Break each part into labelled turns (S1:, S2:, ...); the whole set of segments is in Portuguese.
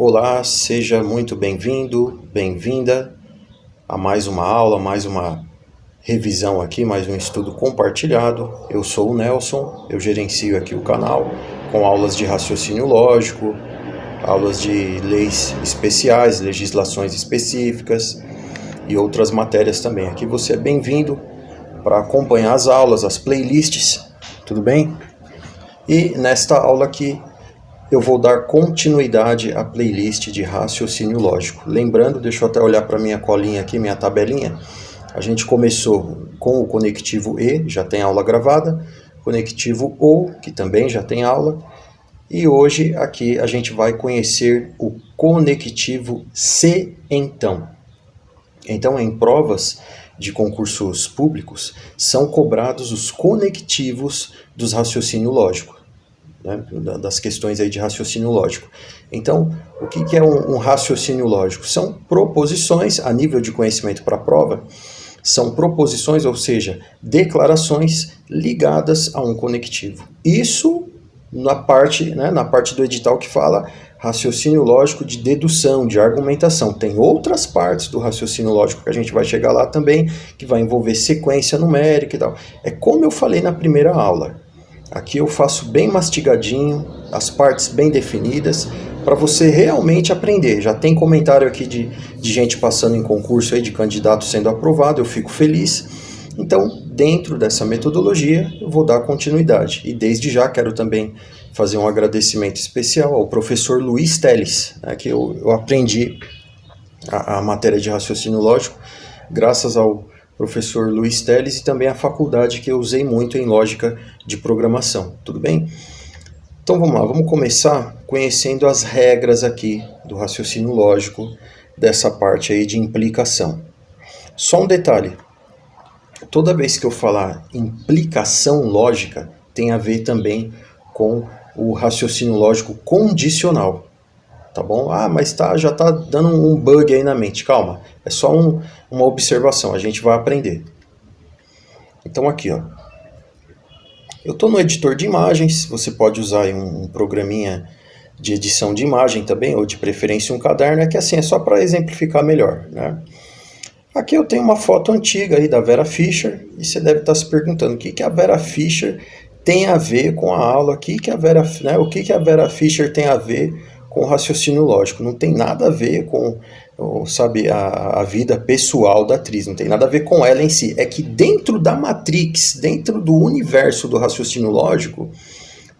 S1: Olá, seja muito bem-vindo, bem-vinda a mais uma aula, mais uma revisão aqui, mais um estudo compartilhado. Eu sou o Nelson, eu gerencio aqui o canal com aulas de raciocínio lógico, aulas de leis especiais, legislações específicas e outras matérias também. Aqui você é bem-vindo para acompanhar as aulas, as playlists, tudo bem? E nesta aula aqui eu vou dar continuidade à playlist de raciocínio lógico. Lembrando, deixa eu até olhar para minha colinha aqui, minha tabelinha. A gente começou com o conectivo E, já tem aula gravada, conectivo OU, que também já tem aula, e hoje aqui a gente vai conhecer o conectivo Se Então. Então, em provas de concursos públicos, são cobrados os conectivos dos raciocínio lógico. Né, das questões aí de raciocínio lógico. Então, o que é um raciocínio lógico? São proposições, a nível de conhecimento para a prova, são proposições, ou seja, declarações ligadas a um conectivo. Isso na parte do edital que fala raciocínio lógico de dedução, de argumentação. Tem outras partes do raciocínio lógico que a gente vai chegar lá também, que vai envolver sequência numérica e tal. É como eu falei na primeira aula. Aqui eu faço bem mastigadinho, as partes bem definidas, para você realmente aprender. Já tem comentário aqui de gente passando em concurso, aí, de candidato sendo aprovado, eu fico feliz. Então, dentro dessa metodologia, eu vou dar continuidade. E desde já quero também fazer um agradecimento especial ao professor Luiz Teles, né, que eu aprendi a matéria de raciocínio lógico graças ao professor Luiz Teles e também a faculdade que eu usei muito em lógica de programação, tudo bem? Então vamos lá, vamos começar conhecendo as regras aqui do raciocínio lógico, dessa parte aí de implicação. Só um detalhe, toda vez que eu falar implicação lógica, tem a ver também com o raciocínio lógico condicional. Tá bom? Mas já está dando um bug aí na mente. Calma, é só uma observação, a gente vai aprender. Então aqui, ó. Eu estou no editor de imagens, você pode usar aí um programinha de edição de imagem também, ou de preferência um caderno, que assim é só para exemplificar melhor, né? Aqui eu tenho uma foto antiga aí da Vera Fischer, e você deve estar se perguntando o que a Vera Fischer tem a ver com a aula, o que a Vera Fischer tem a ver com raciocínio lógico. Não tem nada a ver com, sabe, a vida pessoal da atriz, não tem nada a ver com ela em si. É que dentro da Matrix, dentro do universo do raciocínio lógico,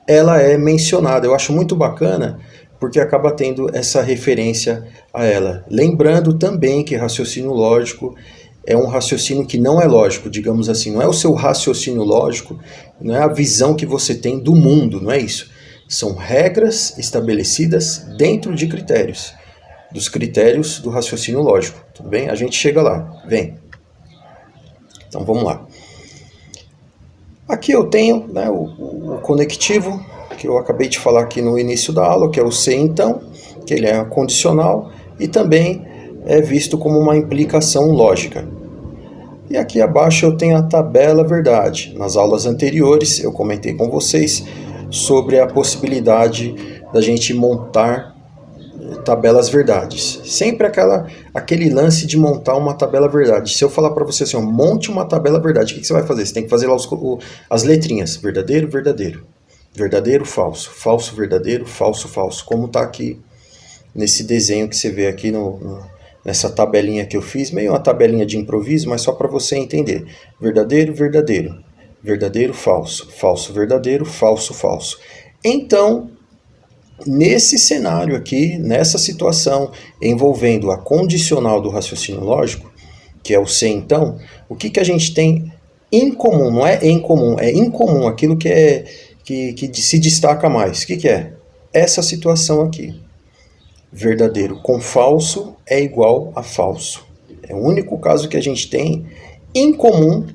S1: ela é mencionada. Eu acho muito bacana, porque acaba tendo essa referência a ela. Lembrando também que raciocínio lógico é um raciocínio que não é lógico, digamos assim. Não é o seu raciocínio lógico, não é a visão que você tem do mundo, não é isso. São regras estabelecidas dentro de critérios, dos critérios do raciocínio lógico, tudo bem? A gente chega lá, vem. Então vamos lá. Aqui eu tenho, né, o conectivo, que eu acabei de falar aqui no início da aula, que é o Se Então, que ele é condicional e também é visto como uma implicação lógica. E aqui abaixo eu tenho a tabela verdade. Nas aulas anteriores eu comentei com vocês sobre a possibilidade da gente montar tabelas verdades. Sempre aquele lance de montar uma tabela verdade. Se eu falar para você assim, ó, monte uma tabela verdade, o que você vai fazer? Você tem que fazer lá as letrinhas. Verdadeiro, verdadeiro. Verdadeiro, falso. Falso, verdadeiro, falso, falso. Como está aqui nesse desenho que você vê aqui nessa tabelinha que eu fiz. Meio uma tabelinha de improviso, mas só para você entender. Verdadeiro, verdadeiro. Verdadeiro, falso. Falso, verdadeiro, falso, falso. Então, nesse cenário aqui, nessa situação envolvendo a condicional do raciocínio lógico, que é o Se Então, o que a gente tem em comum? Não é em comum, é incomum, aquilo que se destaca mais. O que é? Essa situação aqui. Verdadeiro com falso é igual a falso. É o único caso que a gente tem em comum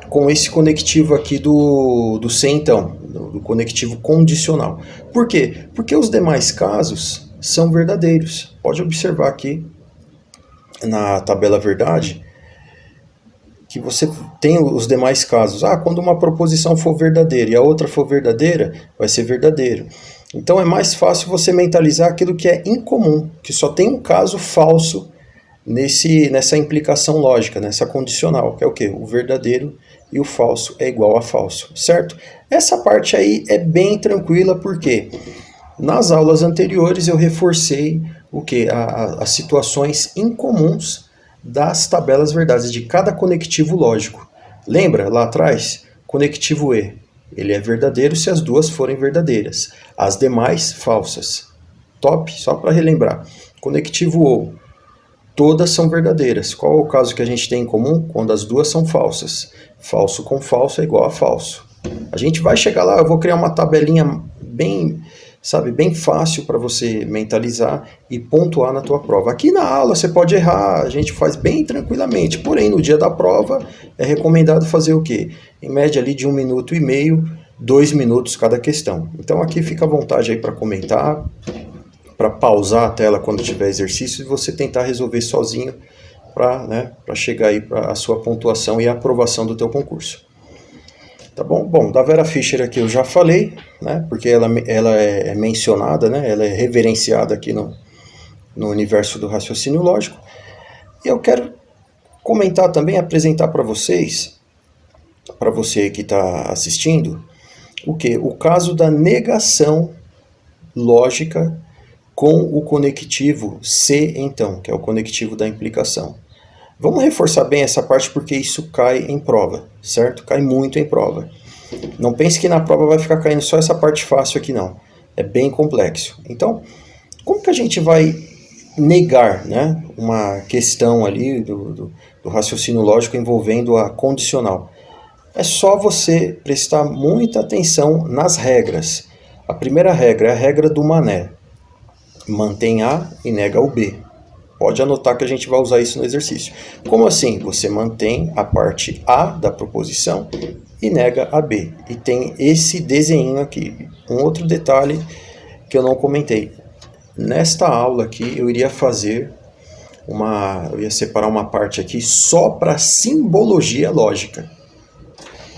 S1: com esse conectivo aqui do Se Então, do conectivo condicional. Por quê? Porque os demais casos são verdadeiros. Pode observar aqui na tabela verdade que você tem os demais casos. Quando uma proposição for verdadeira e a outra for verdadeira, vai ser verdadeiro. Então é mais fácil você mentalizar aquilo que é incomum, que só tem um caso falso nessa implicação lógica, nessa condicional, que é o quê? O verdadeiro e o falso é igual a falso, certo? Essa parte aí é bem tranquila, porque nas aulas anteriores eu reforcei o quê? As situações incomuns das tabelas verdades de cada conectivo lógico. Lembra lá atrás? Conectivo E, ele é verdadeiro se as duas forem verdadeiras, as demais falsas. Top? Só para relembrar. Conectivo OU, todas são verdadeiras. Qual é o caso que a gente tem em comum? Quando as duas são falsas. Falso com falso é igual a falso. A gente vai chegar lá, eu vou criar uma tabelinha bem, sabe, bem fácil para você mentalizar e pontuar na tua prova. Aqui na aula você pode errar, a gente faz bem tranquilamente, porém no dia da prova é recomendado fazer o quê? Em média ali de 1,5 minutos, 2 minutos cada questão. Então aqui fica à vontade aí para comentar, para pausar a tela quando tiver exercício e você tentar resolver sozinho para chegar aí para a sua pontuação e a aprovação do teu concurso. Tá bom? Bom, da Vera Fischer aqui eu já falei, né? Porque ela é mencionada, né? Ela é reverenciada aqui no universo do raciocínio lógico. E eu quero comentar também, apresentar para vocês, para você que está assistindo, o quê? O caso da negação lógica com o conectivo C, então, que é o conectivo da implicação. Vamos reforçar bem essa parte porque isso cai em prova, certo? Cai muito em prova. Não pense que na prova vai ficar caindo só essa parte fácil aqui, não. É bem complexo. Então, como que a gente vai negar, né, uma questão ali do raciocínio lógico envolvendo a condicional? É só você prestar muita atenção nas regras. A primeira regra é a regra do mané. Mantém A e nega o B. Pode anotar que a gente vai usar isso no exercício. Como assim? Você mantém a parte A da proposição e nega a B. E tem esse desenho aqui. Um outro detalhe que eu não comentei. Nesta aula aqui eu iria eu ia separar uma parte aqui só para simbologia lógica,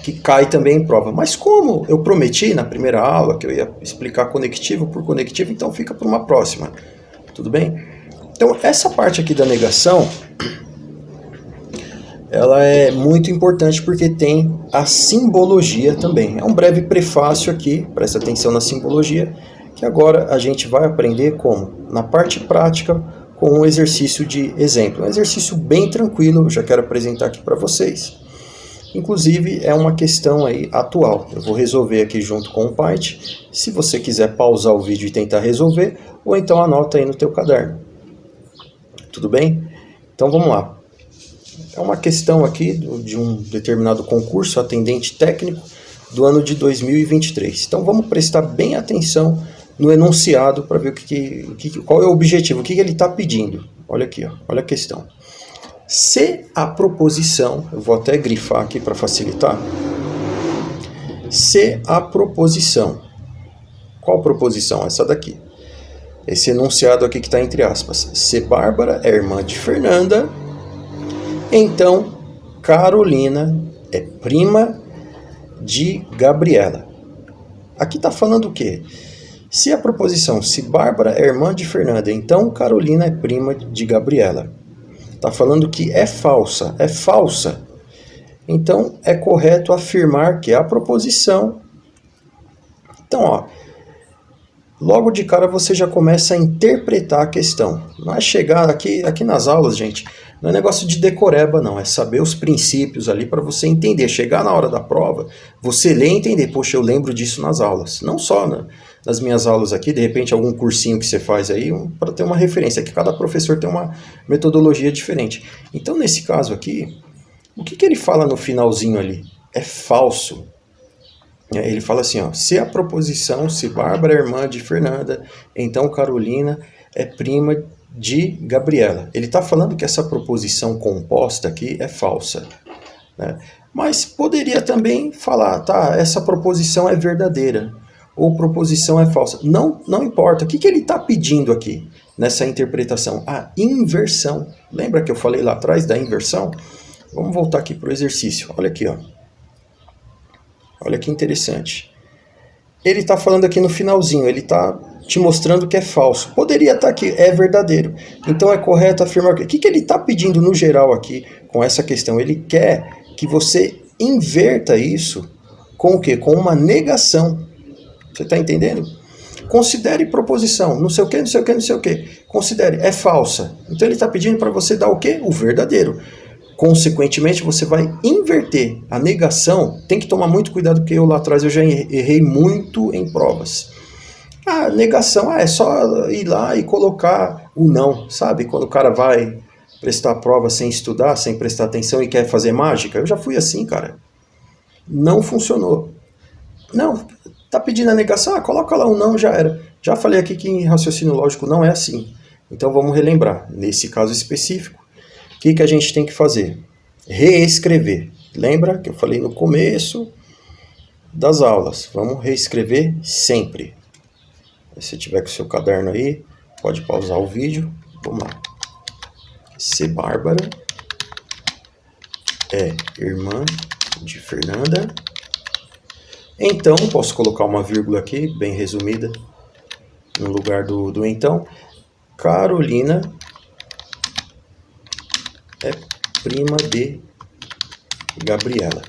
S1: que cai também em prova. Mas como eu prometi na primeira aula que eu ia explicar conectivo por conectivo, então fica para uma próxima. Tudo bem? Então, essa parte aqui da negação, ela é muito importante porque tem a simbologia também. É um breve prefácio aqui, presta atenção na simbologia, que agora a gente vai aprender como? Na parte prática, com um exercício de exemplo. Um exercício bem tranquilo, eu já quero apresentar aqui para vocês. Inclusive, é uma questão aí atual. Eu vou resolver aqui junto com o Python. Se você quiser pausar o vídeo e tentar resolver, ou então anota aí no teu caderno. Tudo bem? Então vamos lá. É uma questão aqui de um determinado concurso, atendente técnico, do ano de 2023. Então vamos prestar bem atenção no enunciado para ver qual é o objetivo, o que ele está pedindo. Olha aqui, ó, olha a questão. Se a proposição, eu vou até grifar aqui para facilitar. Se a proposição, qual proposição? Essa daqui. Esse enunciado aqui que está entre aspas. Se Bárbara é irmã de Fernanda, então Carolina é prima de Gabriela. Aqui está falando o quê? Se a proposição se Bárbara é irmã de Fernanda, então Carolina é prima de Gabriela. Está falando que é falsa. É falsa. Então é correto afirmar que a proposição... Então, ó... Logo de cara você já começa a interpretar a questão. Não é chegar aqui nas aulas, gente, não é negócio de decoreba, não. É saber os princípios ali para você entender. Chegar na hora da prova, você ler e entender. Poxa, eu lembro disso nas aulas. Não só nas minhas aulas aqui, de repente algum cursinho que você faz aí, para ter uma referência, que cada professor tem uma metodologia diferente. Então, nesse caso aqui, o que ele fala no finalzinho ali? É falso. Ele fala assim, ó, se a proposição, se Bárbara é irmã de Fernanda, então Carolina é prima de Gabriela. Ele está falando que essa proposição composta aqui é falsa, né? Mas poderia também falar, tá, essa proposição é verdadeira, ou proposição é falsa. Não importa. O que ele está pedindo aqui nessa interpretação? A inversão. Lembra que eu falei lá atrás da inversão? Vamos voltar aqui para o exercício. Olha aqui, ó. Olha que interessante. ele está falando aqui no finalzinho, ele está te mostrando que é falso. Poderia estar aqui, é verdadeiro. Então é correto afirmar. O que ele está pedindo no geral aqui com essa questão? Ele quer que você inverta isso com o quê? Com uma negação. Você está entendendo? Considere proposição, não sei o que, não sei o que, não sei o que. Considere, é falsa. Então ele está pedindo para você dar o quê? O verdadeiro. Consequentemente, você vai inverter a negação. Tem que tomar muito cuidado, porque eu lá atrás eu já errei muito em provas. A negação é só ir lá e colocar o não, sabe? Quando o cara vai prestar a prova sem estudar, sem prestar atenção e quer fazer mágica. Eu já fui assim, cara. Não funcionou. Não, tá pedindo a negação? Coloca lá o não, já era. Já falei aqui que em raciocínio lógico não é assim. Então vamos relembrar. Nesse caso específico, o que a gente tem que fazer? Reescrever. Lembra que eu falei no começo das aulas? Vamos reescrever sempre. Se tiver com o seu caderno aí, pode pausar o vídeo. Vamos lá. C. Bárbara é irmã de Fernanda. Então, posso colocar uma vírgula aqui, bem resumida, no lugar do então. Carolina é prima de Gabriela.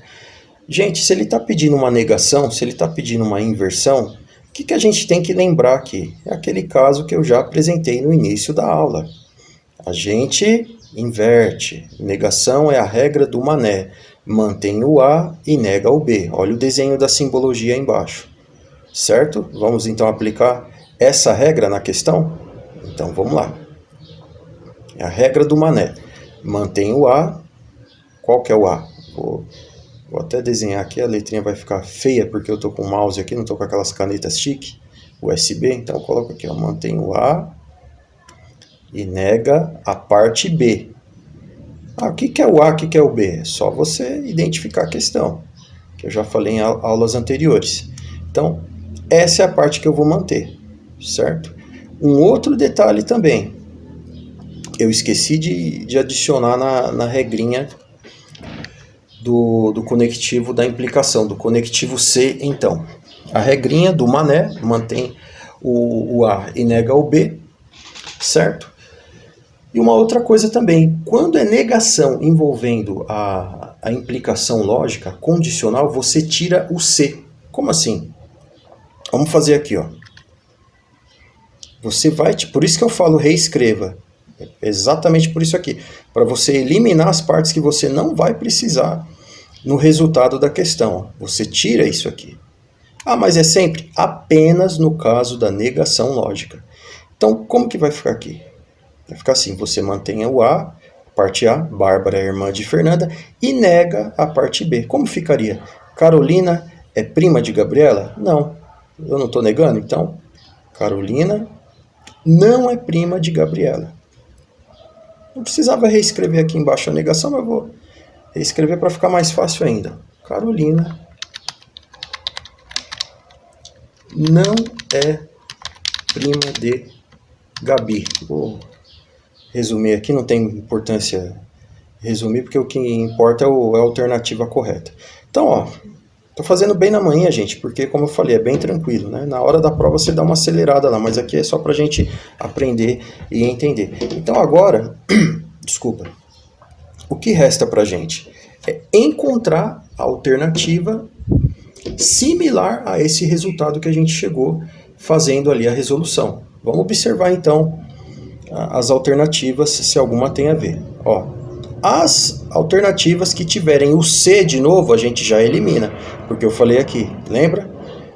S1: Gente, se ele está pedindo uma negação, se ele está pedindo uma inversão, o que a gente tem que lembrar aqui? É aquele caso que eu já apresentei no início da aula. A gente inverte. Negação é a regra do mané. Mantém o A e nega o B. Olha o desenho da simbologia aí embaixo. Certo? Vamos então aplicar essa regra na questão? Então vamos lá. É a regra do mané. Mantém o A. Qual que é o A? Vou até desenhar aqui, a letrinha vai ficar feia porque eu estou com o mouse aqui, não estou com aquelas canetas chique, USB, então eu coloco aqui, ó, mantém o A e nega a parte B. O que é o A, o que é o B? É só você identificar a questão, que eu já falei em aulas anteriores. Então, essa é a parte que eu vou manter, certo? Um outro detalhe também, eu esqueci de adicionar na regrinha do conectivo da implicação, do conectivo C, então. A regrinha do mané mantém o A e nega o B, certo? E uma outra coisa também, quando é negação envolvendo a implicação lógica condicional, você tira o C. Como assim? Vamos fazer aqui, ó. Você vai, por isso que eu falo reescreva. Exatamente por isso aqui. Para você eliminar as partes que você não vai precisar no resultado da questão. Você tira isso aqui. Mas é sempre? Apenas no caso da negação lógica. Então, como que vai ficar aqui? Vai ficar assim, você mantém o A, parte A, Bárbara é irmã de Fernanda, e nega a parte B. Como ficaria? Carolina é prima de Gabriela? Não, eu não estou negando, então Carolina não é prima de Gabriela. Não precisava reescrever aqui embaixo a negação, mas eu vou reescrever para ficar mais fácil ainda. Carolina não é prima de Gabi. Vou resumir aqui, não tem importância resumir, porque o que importa é a alternativa correta. Então, ó, tô fazendo bem na manhã, gente, porque, como eu falei, é bem tranquilo, né? Na hora da prova você dá uma acelerada lá, mas aqui é só pra gente aprender e entender. Então, agora, desculpa, o que resta pra gente é encontrar a alternativa similar a esse resultado que a gente chegou fazendo ali a resolução. Vamos observar, então, as alternativas, se alguma tem a ver. Ó, as alternativas que tiverem o C de novo, a gente já elimina, porque eu falei aqui, lembra?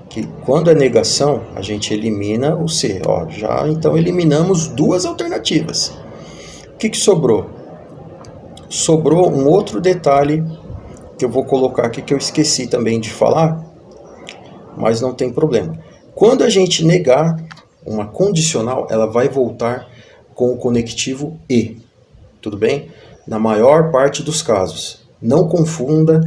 S1: Que quando é negação, a gente elimina o C. Ó, já então eliminamos duas alternativas. O que sobrou? Sobrou um outro detalhe que eu vou colocar aqui, que eu esqueci também de falar, mas não tem problema. Quando a gente negar uma condicional, ela vai voltar com o conectivo E, tudo bem? Na maior parte dos casos. Não confunda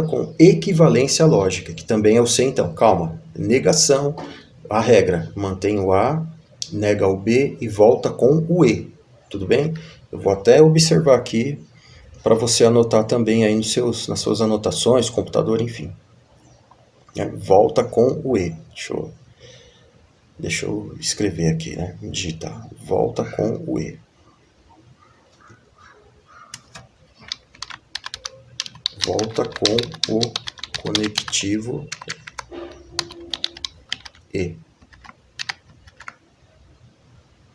S1: com equivalência lógica, que também é o C, então. Calma, negação, a regra, mantém o A, nega o B e volta com o E, tudo bem? Eu vou até observar aqui para você anotar também aí nas suas anotações, computador, enfim. né? Volta com o E. Deixa eu escrever aqui, né? Digitar. Volta com o E. Volta com o conectivo E.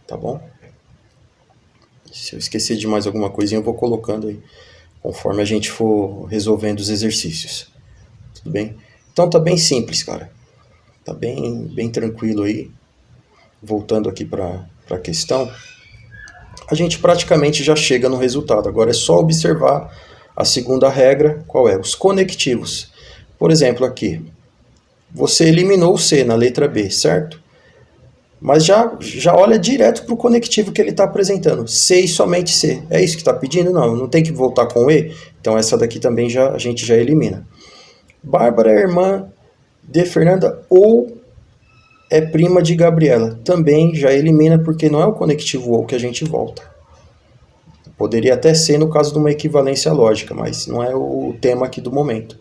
S1: Tá bom? Se eu esquecer de mais alguma coisinha, eu vou colocando aí, conforme a gente for resolvendo os exercícios. Tudo bem? Então tá bem simples, cara. Tá bem tranquilo aí. Voltando aqui para a questão, a gente praticamente já chega no resultado. Agora é só observar a segunda regra, qual é? Os conectivos. Por exemplo, aqui, você eliminou o C na letra B, certo? Mas já olha direto para o conectivo que ele está apresentando. C e somente C. É isso que está pedindo? Não tem que voltar com E. Então essa daqui também a gente já elimina. Bárbara é irmã de Fernanda ou é prima de Gabriela. Também já elimina porque não é o conectivo ou que a gente volta. Poderia até ser no caso de uma equivalência lógica, mas não é o tema aqui do momento.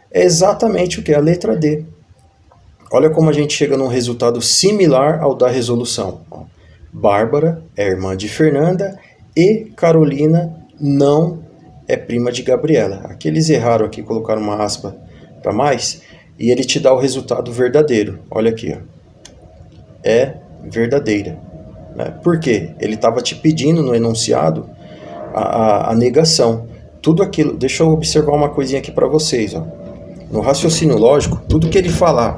S1: É exatamente o que? A letra D. Olha como a gente chega num resultado similar ao da resolução. Bárbara é irmã de Fernanda e Carolina não é prima de Gabriela. Aqui eles erraram aqui, colocaram uma aspa para mais, e ele te dá o resultado verdadeiro. Olha aqui, ó. É verdadeira. Por quê? Ele estava te pedindo no enunciado a negação. Tudo aquilo... Deixa eu observar uma coisinha aqui para vocês, ó. No raciocínio lógico, tudo que ele falar,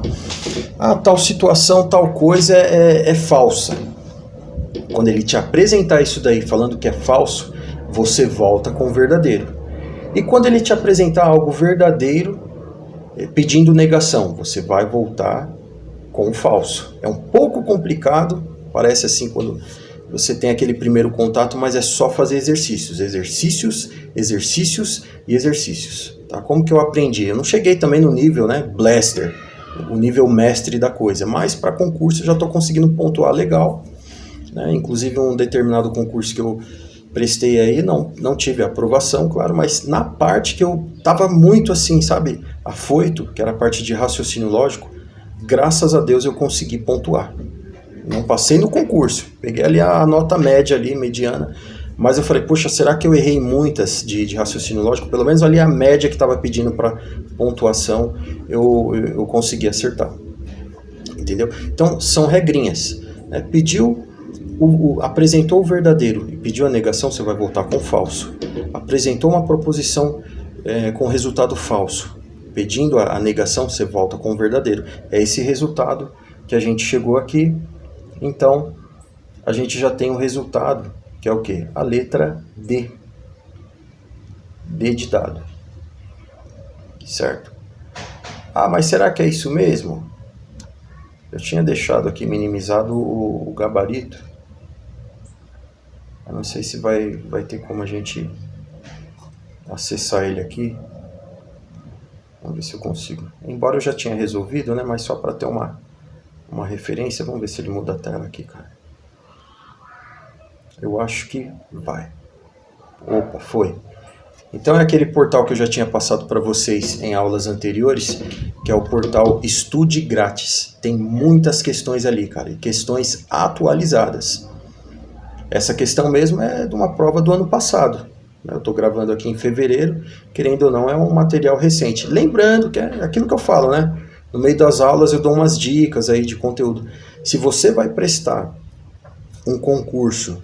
S1: tal situação, tal coisa é falsa. Quando ele te apresentar isso daí falando que é falso, você volta com o verdadeiro. E quando ele te apresentar algo verdadeiro, pedindo negação, você vai voltar com o falso. É um pouco complicado, parece assim quando você tem aquele primeiro contato, mas é só fazer exercícios. Exercícios, exercícios e exercícios. Tá? Como que eu aprendi? Eu não cheguei também no nível, né, blaster, o nível mestre da coisa, mas para concurso eu já estou conseguindo pontuar legal. Né? Inclusive um determinado concurso que eu prestei aí, não tive aprovação, claro, mas na parte que eu estava muito assim, sabe, afoito, que era a parte de raciocínio lógico, graças a Deus eu consegui pontuar. Não passei no concurso, peguei ali a nota média ali, mediana, mas eu falei, poxa, será que eu errei muitas de raciocínio lógico? Pelo menos ali a média que estava pedindo para pontuação, eu consegui acertar. Entendeu? Então, são regrinhas. Né? Apresentou o verdadeiro e pediu a negação, você vai voltar com o falso. Apresentou uma proposição com resultado falso, pedindo a negação, você volta com o verdadeiro. É esse resultado que a gente chegou aqui. Então, a gente já tem um resultado, que é o quê? A letra D. D de dado. Certo? Mas será que é isso mesmo? Eu tinha deixado aqui minimizado o gabarito. Eu não sei se vai ter como a gente acessar ele aqui. Vamos ver se eu consigo. Embora eu já tinha resolvido, né? Mas só para ter uma referência. Vamos ver se ele muda a tela aqui, cara. Eu acho que vai. Opa, foi. Então é aquele portal que eu já tinha passado para vocês em aulas anteriores, que é o portal Estude Grátis. Tem muitas questões ali, cara, e questões atualizadas. Essa questão mesmo é de uma prova do ano passado. Eu estou gravando aqui em fevereiro, querendo ou não, é um material recente. Lembrando que é aquilo que eu falo, né? No meio das aulas eu dou umas dicas aí de conteúdo. Se você vai prestar um concurso,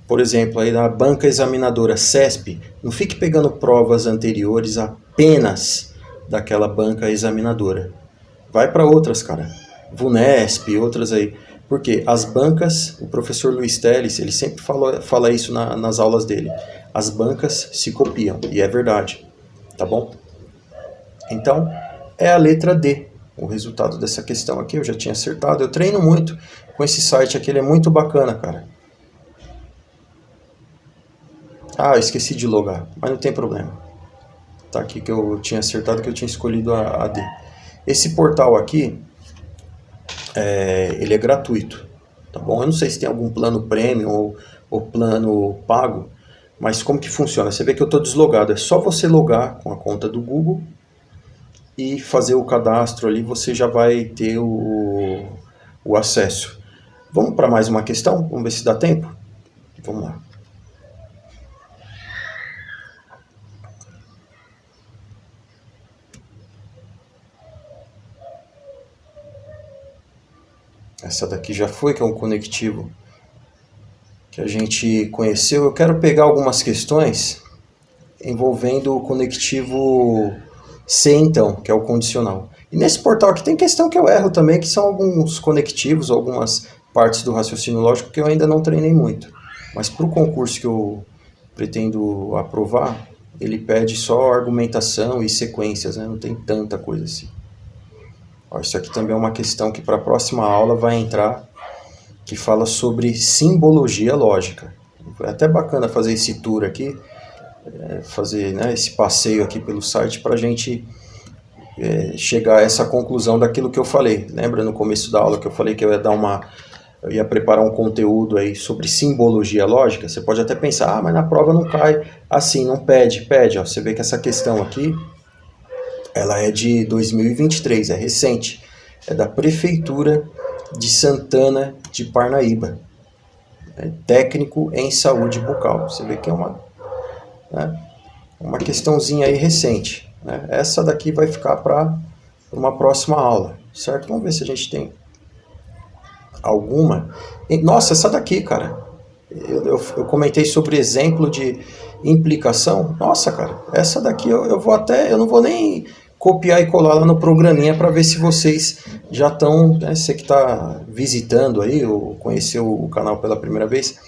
S1: por exemplo, aí na banca examinadora CESP, não fique pegando provas anteriores apenas daquela banca examinadora. Vai para outras, cara. VUNESP, outras aí. Porque as bancas, o professor Luiz Teles, ele sempre fala isso nas aulas dele. As bancas se copiam, e é verdade. Tá bom? Então, é a letra D. O resultado dessa questão aqui eu já tinha acertado. Eu treino muito com esse site aqui, ele é muito bacana, cara. Eu esqueci de logar, mas não tem problema. Tá aqui que eu tinha acertado, que eu tinha escolhido a D. Esse portal aqui, ele é gratuito, tá bom? Eu não sei se tem algum plano premium ou plano pago, mas como que funciona? Você vê que eu estou deslogado, é só você logar com a conta do Google e fazer o cadastro ali, você já vai ter o acesso. Vamos para mais uma questão? Vamos ver se dá tempo? Vamos lá. Essa daqui já foi, que é um conectivo que a gente conheceu. Eu quero pegar algumas questões envolvendo o conectivo C, então, que é o condicional. E nesse portal aqui tem questão que eu erro também, que são alguns conectivos, algumas partes do raciocínio lógico que eu ainda não treinei muito. Mas para o concurso que eu pretendo aprovar, ele pede só argumentação e sequências, né? Não tem tanta coisa assim. Ó, isso aqui também é uma questão que para a próxima aula vai entrar, que fala sobre simbologia lógica. É até bacana fazer esse tour aqui, fazer, né, esse passeio aqui pelo site para a gente chegar a essa conclusão daquilo que eu falei. Lembra no começo da aula que eu falei que eu ia preparar um conteúdo aí sobre simbologia lógica? Você pode até pensar, mas na prova não cai assim, não pede. Ó, você vê que essa questão aqui, ela é de 2023, é recente, é da Prefeitura de Santana de Parnaíba, técnico em saúde bucal. Você vê que é uma questãozinha aí recente, né? Essa daqui vai ficar para uma próxima aula, certo? Vamos ver se a gente tem alguma. Nossa, essa daqui, cara, eu comentei sobre exemplo de implicação. Nossa, cara, essa daqui eu não vou nem copiar e colar lá no programinha para ver se vocês já estão, né, você que está visitando aí ou conheceu o canal pela primeira vez,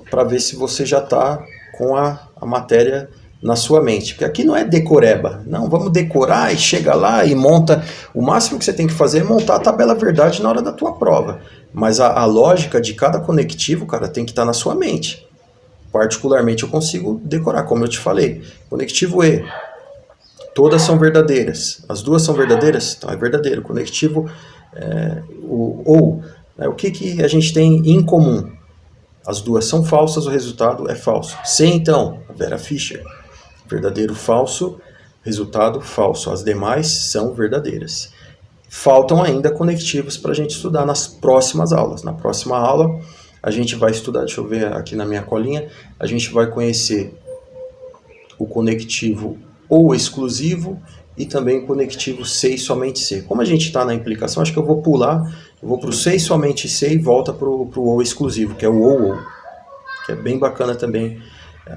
S1: para ver se você já está com a matéria na sua mente. Porque aqui não é decoreba, não, vamos decorar e chega lá e monta. O máximo que você tem que fazer é montar a tabela verdade na hora da tua prova. Mas a lógica de cada conectivo, cara, tem que estar na sua mente. Particularmente eu consigo decorar, como eu te falei. Conectivo E, todas são verdadeiras. As duas são verdadeiras? Então é verdadeiro. Conectivo o que a gente tem em comum? As duas são falsas, o resultado é falso. C, então, a Vera Fischer. Verdadeiro, falso, resultado falso. As demais são verdadeiras. Faltam ainda conectivos para a gente estudar nas próximas aulas. Na próxima aula a gente vai estudar, deixa eu ver aqui na minha colinha, a gente vai conhecer o conectivo ou exclusivo e também o conectivo C e somente C. Como a gente está na implicação, acho que eu vou pular, eu vou para o C e somente C e volta para o ou exclusivo, que é o ou, que é bem bacana também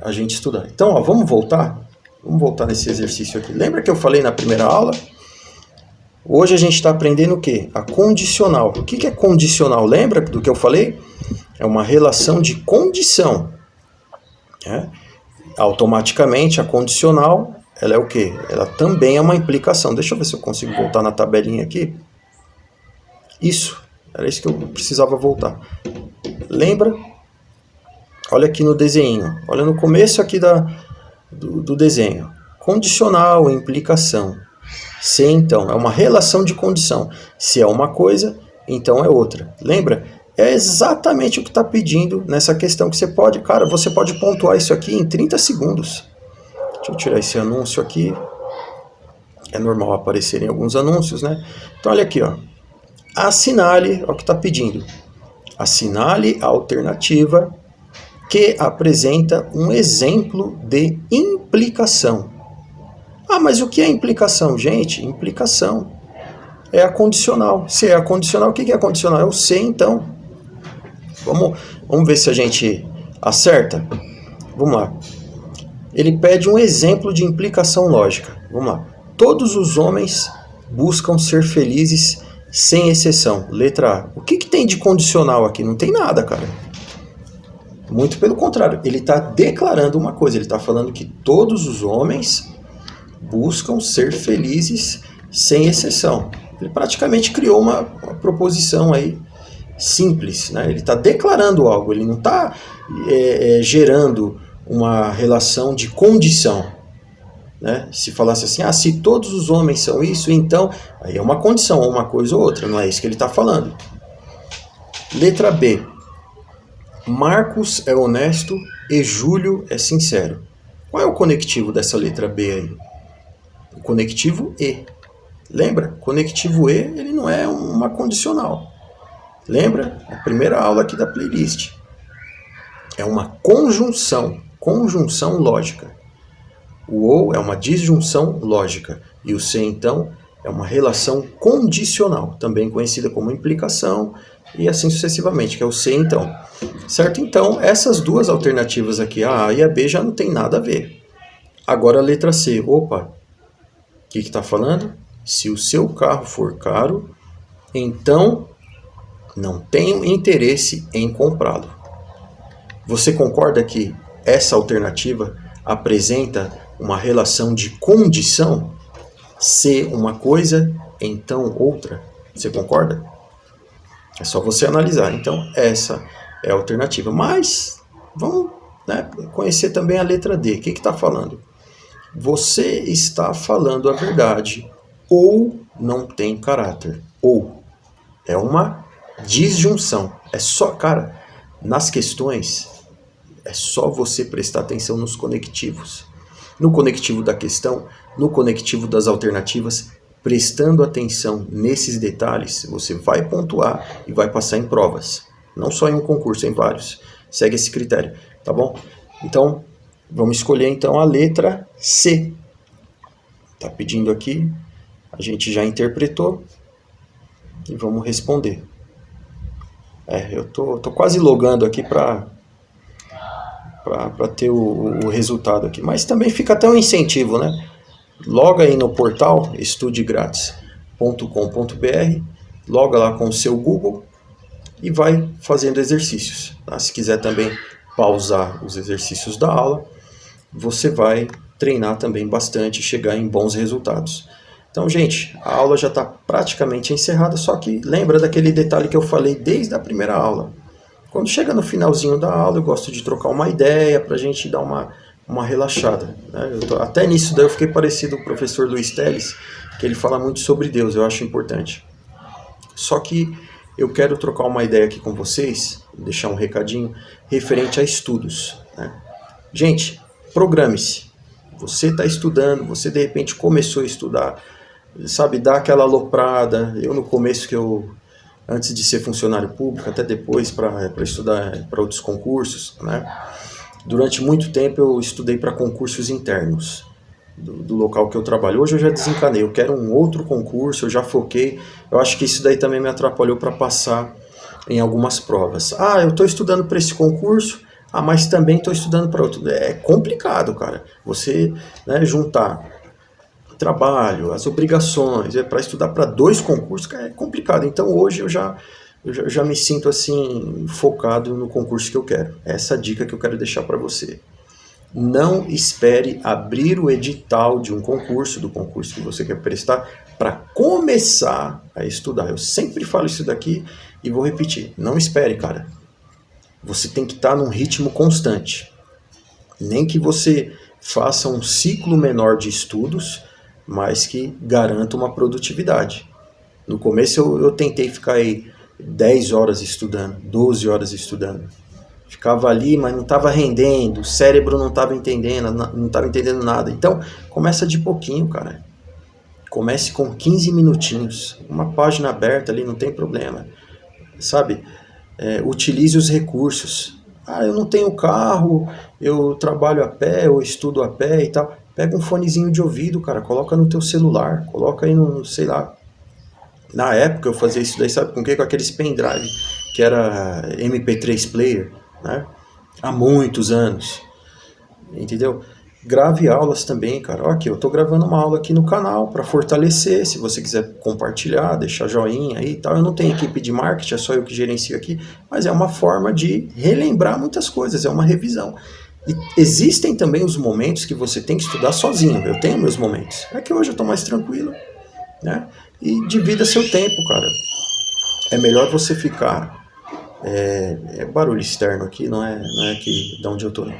S1: a gente estudar. Então, ó, vamos voltar nesse exercício aqui. Lembra que eu falei na primeira aula? Hoje a gente está aprendendo o quê? A condicional. O que é condicional? Lembra do que eu falei? É uma relação de condição. Automaticamente, a condicional, ela é o quê? Ela também é uma implicação. Deixa eu ver se eu consigo voltar na tabelinha aqui. Isso, era isso que eu precisava voltar. Lembra? Olha aqui no desenho. Olha no começo aqui do desenho. Condicional, implicação. Se, então, é uma relação de condição. Se é uma coisa, então é outra. Lembra? É exatamente o que está pedindo nessa questão que você pode pontuar isso aqui em 30 segundos. Deixa eu tirar esse anúncio aqui. É normal aparecerem alguns anúncios, né? Então, olha aqui, ó. Assinale, olha o que está pedindo. Assinale a alternativa que apresenta um exemplo de implicação. Ah, mas o que é implicação? Gente, implicação é a condicional. Se é a condicional, o que é a condicional? É o C, então. Vamos ver se a gente acerta. Vamos lá. Ele pede um exemplo de implicação lógica. Vamos lá. Todos os homens buscam ser felizes sem exceção. Letra A. O que tem de condicional aqui? Não tem nada, cara. Muito pelo contrário. Ele está declarando uma coisa. Ele está falando que todos os homens buscam ser felizes sem exceção. Ele praticamente criou uma proposição aí simples, né? Ele está declarando algo, ele não está gerando uma relação de condição, né? Se falasse assim, se todos os homens são isso, então aí é uma condição, ou uma coisa ou outra, não é isso que ele está falando. Letra B. Marcos é honesto e Júlio é sincero. Qual é o conectivo dessa letra B aí? O conectivo E. Lembra? Conectivo E, ele não é uma condicional. Lembra? A primeira aula aqui da playlist. É uma conjunção lógica. O ou é uma disjunção lógica. E o se, então, é uma relação condicional, também conhecida como implicação, e assim sucessivamente, que é o se, então. Certo? Então, essas duas alternativas aqui, a e a B, já não tem nada a ver. Agora a letra C. Opa, o que está falando? Se o seu carro for caro, então não tenho interesse em comprá-lo. Você concorda que essa alternativa apresenta uma relação de condição? Se uma coisa, então outra. Você concorda? É só você analisar. Então, essa é a alternativa. Mas, vamos, né, conhecer também a letra D. O que está falando? Você está falando a verdade ou não tem caráter. Ou. É uma disjunção. É só, cara, nas questões, é só você prestar atenção nos conectivos. No conectivo da questão, no conectivo das alternativas, prestando atenção nesses detalhes, você vai pontuar e vai passar em provas. Não só em um concurso, em vários. Segue esse critério, tá bom? Então, vamos escolher então a letra C. Tá pedindo aqui, a gente já interpretou e vamos responder. Eu tô quase logando aqui para ter o resultado aqui. Mas também fica até um incentivo, né? Loga aí no portal estudegratis.com.br, loga lá com o seu Google e vai fazendo exercícios. Tá? Se quiser também pausar os exercícios da aula, você vai treinar também bastante e chegar em bons resultados. Então, gente, a aula já está praticamente encerrada, só que lembra daquele detalhe que eu falei desde a primeira aula. Quando chega no finalzinho da aula, eu gosto de trocar uma ideia para a gente dar uma relaxada. Né? Até nisso daí eu fiquei parecido com o professor Luiz Teles, que ele fala muito sobre Deus, eu acho importante. Só que eu quero trocar uma ideia aqui com vocês, deixar um recadinho referente a estudos. Né? Gente, programe-se. Você está estudando, você de repente começou a estudar, sabe, dá aquela aloprada. Eu no começo antes de ser funcionário público, até depois para estudar para outros concursos, né? Durante muito tempo eu estudei para concursos internos do local que eu trabalho. Hoje eu já desencanei, eu quero um outro concurso, eu já foquei. Eu acho que isso daí também me atrapalhou para passar em algumas provas. Eu estou estudando para esse concurso, mas também estou estudando para outro. É complicado, cara. Você, né, juntar trabalho, as obrigações, para estudar para 2 concursos, é complicado. Então hoje eu já me sinto assim focado no concurso que eu quero. Essa é a dica que eu quero deixar para você. Não espere abrir o edital de um concurso, do concurso que você quer prestar, para começar a estudar. Eu sempre falo isso daqui e vou repetir. Não espere, cara. Você tem que estar num ritmo constante. Nem que você faça um ciclo menor de estudos, mas que garanta uma produtividade. No começo eu tentei ficar aí 10 horas estudando, 12 horas estudando. Ficava ali, mas não estava rendendo, o cérebro não estava entendendo nada. Então, começa de pouquinho, cara. Comece com 15 minutinhos, uma página aberta ali, não tem problema. Sabe? Utilize os recursos. Eu não tenho carro, eu trabalho a pé, eu estudo a pé e tal. Pega um fonezinho de ouvido, cara, coloca no teu celular, coloca aí no, sei lá. Na época eu fazia isso daí, sabe com o quê? Com aqueles pendrive, que era MP3 player, né? Há muitos anos, entendeu? Grave aulas também, cara. Aqui, eu tô gravando uma aula aqui no canal para fortalecer, se você quiser compartilhar, deixar joinha aí e tal. Eu não tenho equipe de marketing, é só eu que gerencio aqui, mas é uma forma de relembrar muitas coisas, é uma revisão. E existem também os momentos que você tem que estudar sozinho. Eu tenho meus momentos. É que hoje eu tô mais tranquilo, né? E divida seu tempo, cara. É melhor você ficar... barulho externo aqui, não é aqui de onde eu tô, não.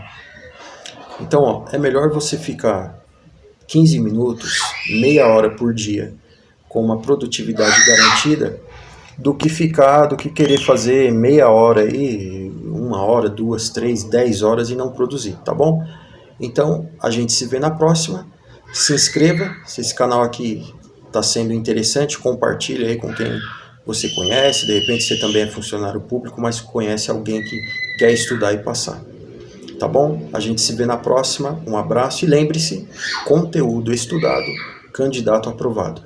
S1: Então, é melhor você ficar 15 minutos, meia hora por dia, com uma produtividade garantida, do que querer fazer meia hora aí, 1 hora, 2, 3, 10 horas e não produzir, tá bom? Então, a gente se vê na próxima. Se inscreva, se esse canal aqui está sendo interessante, compartilha aí com quem você conhece. De repente você também é funcionário público, mas conhece alguém que quer estudar e passar. Tá bom? A gente se vê na próxima. Um abraço e lembre-se, conteúdo estudado, candidato aprovado.